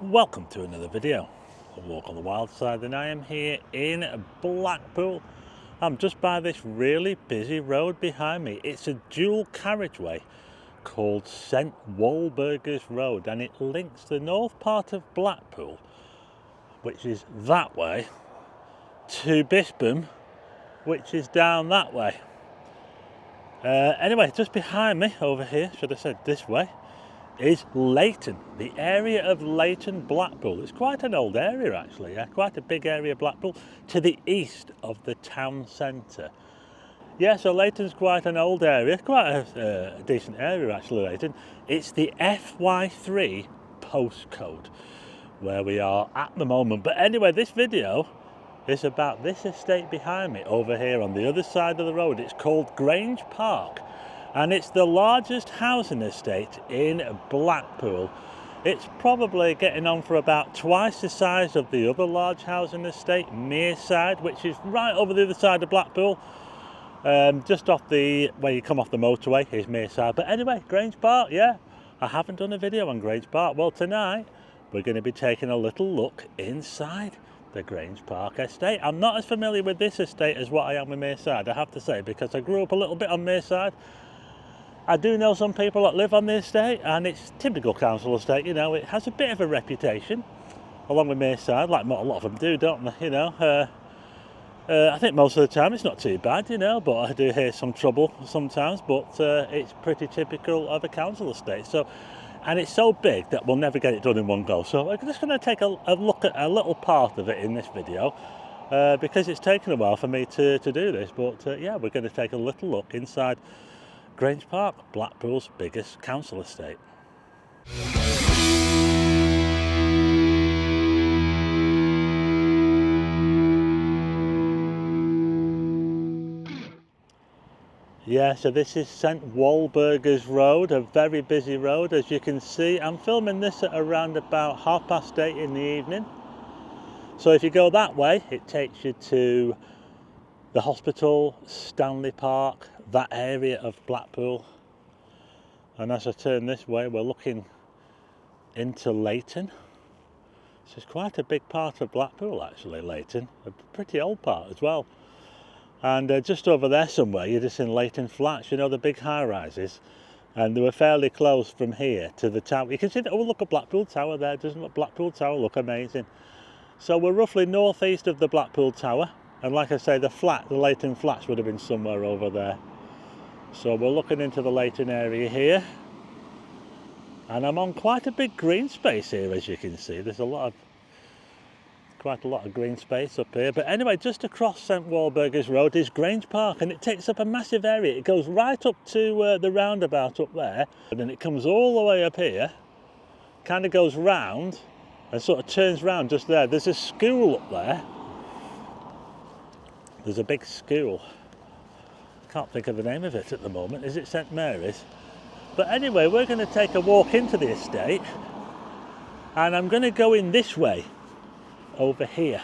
Welcome to another video, A Walk on the Wild Side, and I am here in Blackpool. I'm just by this really busy road behind me. It's a dual carriageway called St Walburga's Road, and it links the north part of Blackpool, which is that way, to Bispam, which is down that way. Anyway, just behind me over here, should have said this way, is Leighton, the area of Leighton, Blackpool. It's quite an old area actually, quite a big area of Blackpool, to the east of the town centre. Yeah, so Leighton's quite an old area, quite a decent area actually, Leighton. It's the FY3 postcode where we are at the moment. But anyway, this video is about this estate behind me over here on the other side of the road. It's called Grange Park, and it's the largest housing estate in Blackpool. It's probably getting on for about twice the size of the other large housing estate, Mearside, which is right over the other side of Blackpool. Just off the, where you come off the motorway is Mearside. But anyway, Grange Park, yeah, I haven't done a video on Grange Park. Well, tonight we're going to be taking a little look inside the Grange Park estate. I'm not as familiar with this estate as what I am with Mearside, I have to say, because I grew up a little bit on Mearside. I do know some people that live on the estate, and it's typical council estate, you know, it has a bit of a reputation, along with Mearside, like a lot of them do, don't they, you know. I think most of the time it's not too bad, you know, but I do hear some trouble sometimes, but it's pretty typical of a council estate. So, and it's so big that we'll never get it done in one go. So I'm just going to take a look at a little part of it in this video, because it's taken a while for me to do this, but yeah, we're going to take a little look inside Grange Park, Blackpool's biggest council estate. Yeah, so this is St Walburga's Road, a very busy road, as you can see. I'm filming this at around about 8:30 in the evening. So if you go that way, it takes you to the hospital, Stanley Park, that area of Blackpool. And as I turn this way, we're looking into Leighton. So it's quite a big part of Blackpool actually, Leighton, a pretty old part as well. And just over there somewhere, you're just in Leighton Flats, you know, the big high-rises. And they were fairly close from here to the tower. You can see that, oh look, at Blackpool Tower there, doesn't Blackpool Tower look amazing? So we're roughly northeast of the Blackpool Tower. And like I say, the Leighton Flats would have been somewhere over there. So we're looking into the Leighton area here. And I'm on quite a big green space here, as you can see. There's quite a lot of green space up here. But anyway, just across St Walburga's Road is Grange Park, and it takes up a massive area. It goes right up to the roundabout up there, and then it comes all the way up here, kind of goes round and sort of turns round just there. There's a school up there. There's a big school. Can't think of the name of it at the moment. Is it St Mary's? But anyway, we're going to take a walk into the estate, and I'm going to go in this way over here.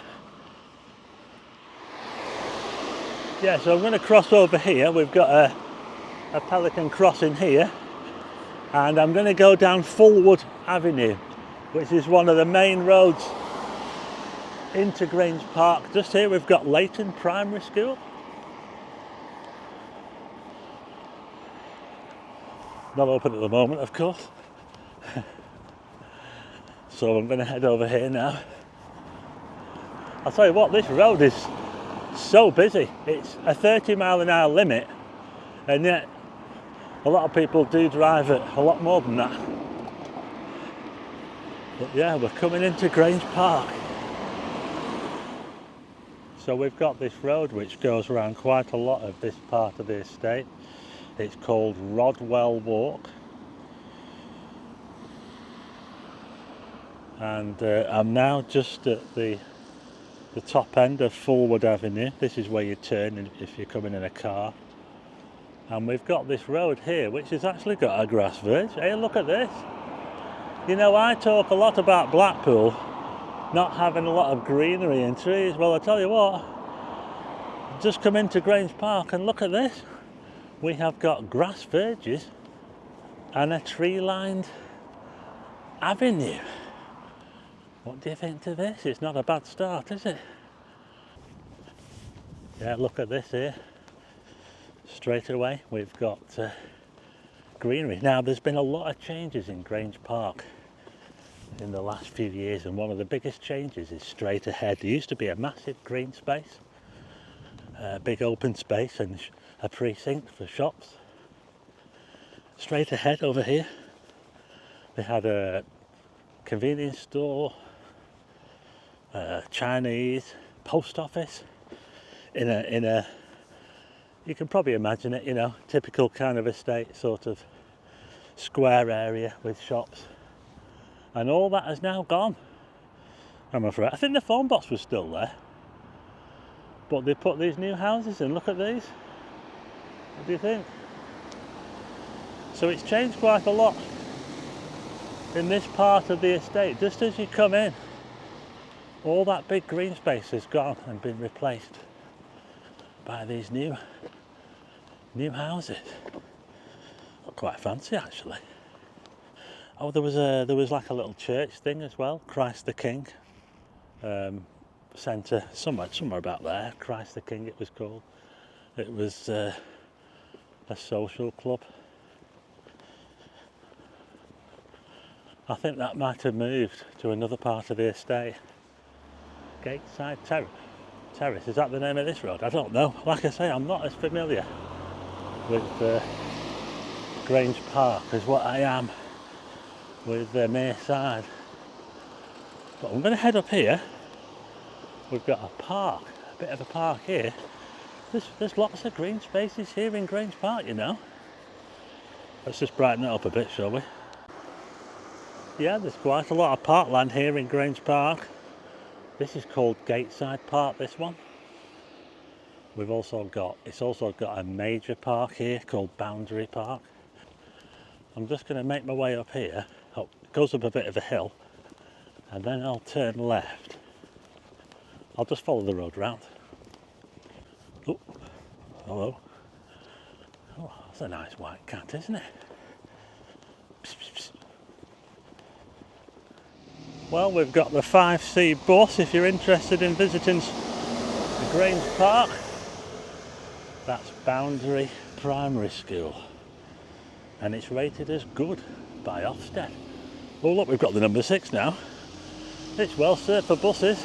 Yeah, so I'm going to cross over here. We've got a pelican crossing here, and I'm going to go down Fulwood Avenue, which is one of the main roads into Grange Park. Just here we've got Leighton Primary School. Not open at the moment, of course. So I'm going to head over here now. I'll tell you what, this road is so busy. It's a 30-mile-an-hour limit, and yet a lot of people do drive it a lot more than that. But yeah, we're coming into Grange Park. So we've got this road which goes around quite a lot of this part of the estate. It's called Rodwell Walk. And I'm now just at the top end of Fulwood Avenue. This is where you turn if you're coming in a car. And we've got this road here which has actually got a grass verge. Hey, look at this. You know, I talk a lot about Blackpool not having a lot of greenery and trees. Well, I tell you what, just come into Grange Park and look at this. We have got grass verges and a tree-lined avenue. What do you think to this? It's not a bad start, is it? Yeah, look at this here. Straight away we've got greenery. Now there's been a lot of changes in Grange Park in the last few years, and one of the biggest changes is straight ahead. There used to be a massive green space, a big open space and a precinct for shops. Straight ahead over here they had a convenience store, a Chinese, post office in a you can probably imagine it, you know, typical kind of estate sort of square area with shops, and all that has now gone, I'm afraid. I think the phone box was still there, but they put these new houses in. Look at these. What do you think? So it's changed quite a lot in this part of the estate. Just as you come in, all that big green space has gone and been replaced by these new houses. Look quite fancy actually. Oh, there was like a little church thing as well, Christ the King centre, somewhere about there. Christ the King it was called. It was a social club. I think that might have moved to another part of the estate. Gateside Terrace, is that the name of this road? I don't know. Like I say, I'm not as familiar with Grange Park as what I am with Mearside. But I'm going to head up here. We've got a park, a bit of a park here. There's lots of green spaces here in Grange Park, you know. Let's just brighten it up a bit, shall we? Yeah, there's quite a lot of parkland here in Grange Park. This is called Gateside Park, this one. It's also got a major park here called Boundary Park. I'm just going to make my way up here. Oh, it goes up a bit of a hill, and then I'll turn left. I'll just follow the road round. Oh, hello. Oh, that's a nice white cat, isn't it? Psst, psst, psst. Well, we've got the 5C bus if you're interested in visiting the Grange Park. That's Boundary Primary School, and it's rated as good by Ofsted. Oh look, we've got the number 6 now. It's well served for buses.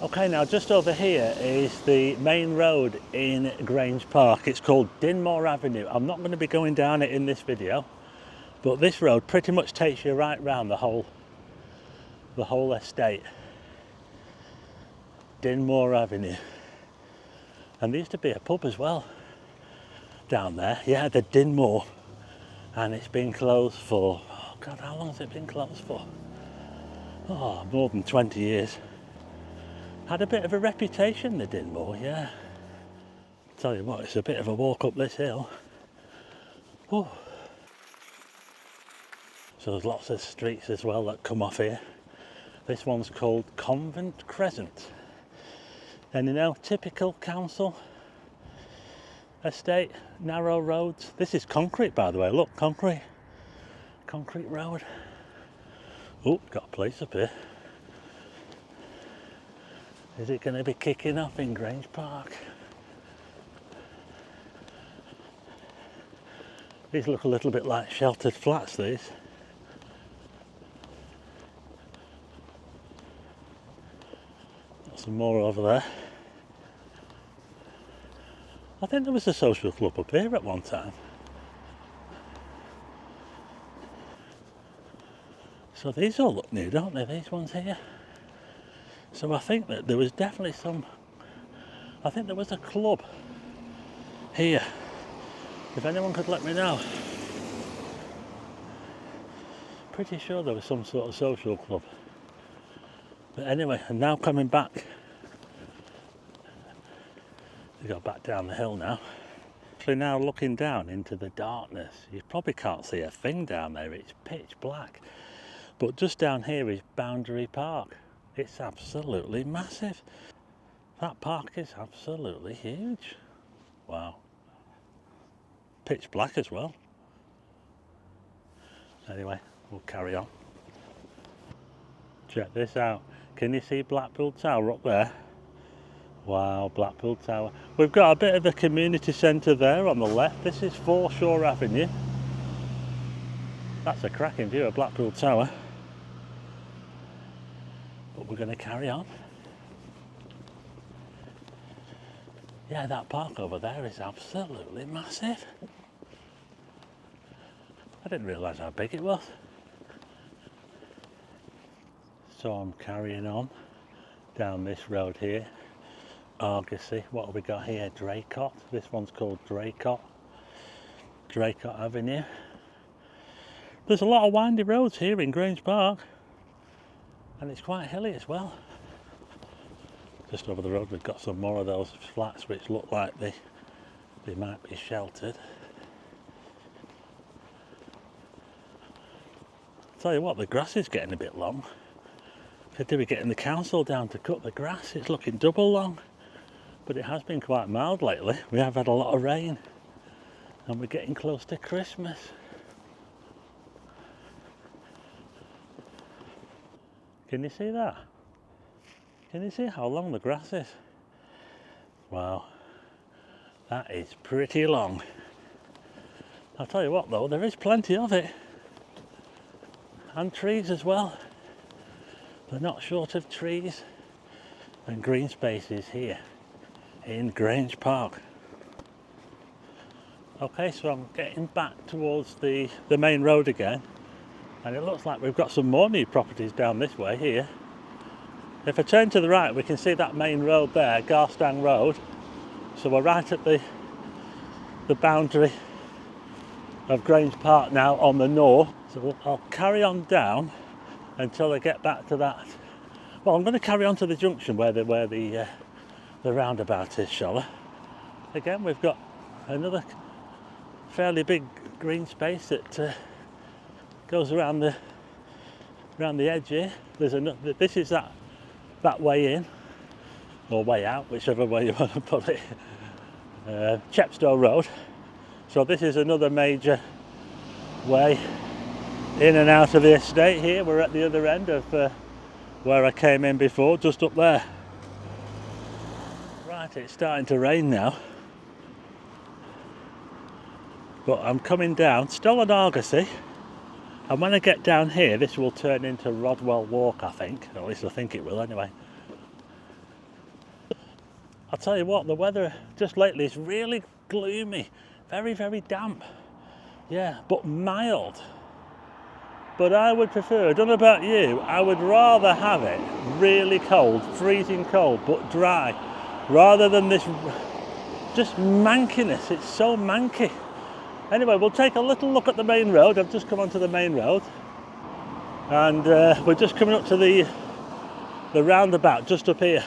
Okay, now just over here is the main road in Grange Park. It's called Dinmore Avenue. I'm not going to be going down it in this video, but this road pretty much takes you right round the whole estate. Dinmore Avenue. And there used to be a pub as well down there. Yeah, the Dinmore. And it's been closed for, oh God, how long has it been closed for? Oh, more than 20 years. Had a bit of a reputation, the Dinmore, yeah. Tell you what, it's a bit of a walk up this hill. Oh. So there's lots of streets as well that come off here. This one's called Convent Crescent. And you know, typical council estate, narrow roads. This is concrete, by the way, look, concrete road. Oh, got a place up here. Is it going to be kicking off in Grange Park? These look a little bit like sheltered flats, these. Got some more over there. I think there was a social club up here at one time. So these all look new, don't they, these ones here? So I think that there was definitely I think there was a club here. If anyone could let me know. Pretty sure there was some sort of social club. But anyway, I'm now coming back. We go back down the hill now. Actually now looking down into the darkness. You probably can't see a thing down there, it's pitch black. But just down here is Boundary Park. It's absolutely massive. That park is absolutely huge. Wow. pitch black as well. Anyway, we'll carry on. Check this out. Can you see Blackpool Tower up there? Wow, Blackpool Tower. We've got a bit of a community centre there on the left. This is Foreshore Avenue. That's a cracking view of Blackpool Tower. But we're going to carry on. Yeah, that park over there is absolutely massive. I didn't realise how big it was. So I'm carrying on down this road here. Argosy. What have we got here? Draycott. This one's called Draycott. Draycott Avenue. There's a lot of windy roads here in Grange Park. And it's quite hilly as well. Just over the road we've got some more of those flats which look like they might be sheltered. Tell you what, the grass is getting a bit long. Could do with getting the council down to cut the grass. It's looking double long. But it has been quite mild lately. We have had a lot of rain. And we're getting close to Christmas. Can you see that? Can you see how long the grass is? Wow, that is pretty long. I'll tell you what though, there is plenty of it. And trees as well. They're not short of trees and green spaces here in Grange Park. Okay, so I'm getting back towards the main road again. And it looks like we've got some more new properties down this way here. If I turn to the right, we can see that main road there, Garstang Road. So we're right at the boundary of Grange Park now on the north. So I'll carry on down until I get back to that. Well, I'm going to carry on to the junction where the roundabout is, shall I? Again, we've got another fairly big green space that goes around the edge here. There's another. This is that way in, or way out, whichever way you want to put it, Chepstow Road. So this is another major way in and out of the estate here. We're at the other end of where I came in before, just up there. Right, it's starting to rain now. But I'm coming down, still on Argosy. And when I get down here, this will turn into Rodwell Walk, I think. Or at least I think it will anyway. I'll tell you what, the weather just lately is really gloomy. Very, very damp. Yeah, but mild. But I would prefer, I don't know about you, I would rather have it really cold, freezing cold, but dry. Rather than this just mankiness. It's so manky. Anyway, we'll take a little look at the main road. I've just come onto the main road. And we're just coming up to the roundabout just up here.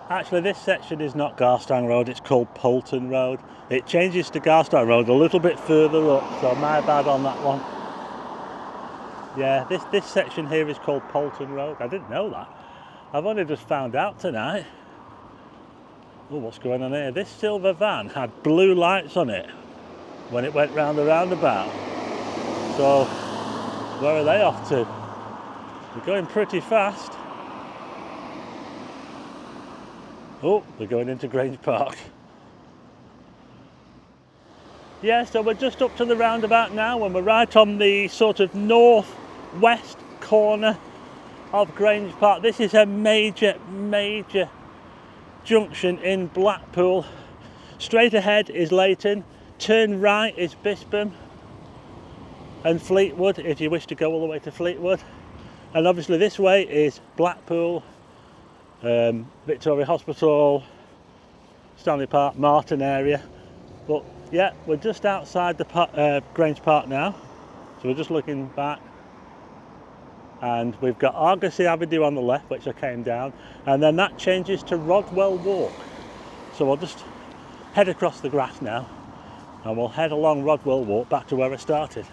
Actually, this section is not Garstang Road, it's called Poulton Road. It changes to Garstang Road a little bit further up, so my bad on that one. Yeah, this section here is called Poulton Road. I didn't know that. I've only just found out tonight. Oh, what's going on here? This silver van had blue lights on it when it went round the roundabout. So, where are they off to? They're going pretty fast. Oh, they're going into Grange Park. Yeah, so we're just up to the roundabout now and we're right on the sort of north-west corner of Grange Park. This is a major junction in Blackpool. Straight ahead is Leighton, turn right is Bispam and Fleetwood if you wish to go all the way to Fleetwood. And obviously this way is Blackpool, Victoria Hospital, Stanley Park, Martin area. But yeah, we're just outside the Grange Park now, so we're just looking back, and we've got Argosy Avenue on the left, which I came down, and then that changes to Rodwell Walk. So we'll just head across the grass now, and we'll head along Rodwell Walk back to where I started.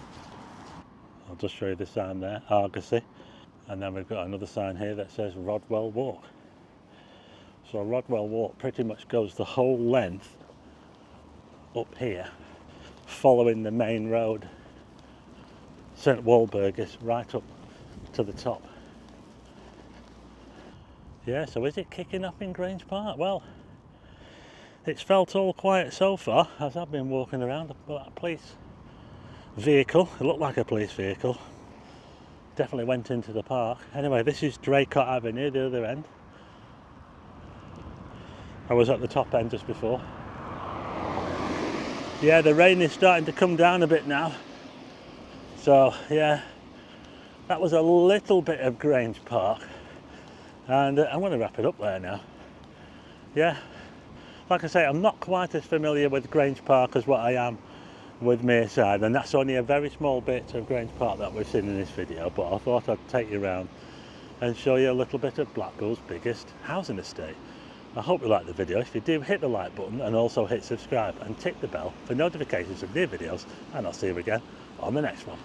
I'll just show you the sign there, Argosy, and then we've got another sign here that says Rodwell Walk. So Rodwell Walk pretty much goes the whole length up here following the main road, St Walburgis, right up to the top. Yeah, so is it kicking off in Grange Park? Well, it's felt all quiet so far as I've been walking around. But a police vehicle, it looked like a police vehicle, definitely went into the park. Anyway, this is Draycott Avenue, the other end. I was at the top end just before. Yeah, the rain is starting to come down a bit now. So yeah, that was a little bit of Grange Park. And I'm going to wrap it up there now. Yeah, like I say, I'm not quite as familiar with Grange Park as what I am with Mearside, and that's only a very small bit of Grange Park that we've seen in this video, but I thought I'd take you around and show you a little bit of Blackpool's biggest housing estate. I hope you liked the video. If you do, hit the like button and also hit subscribe and tick the bell for notifications of new videos, and I'll see you again on the next one.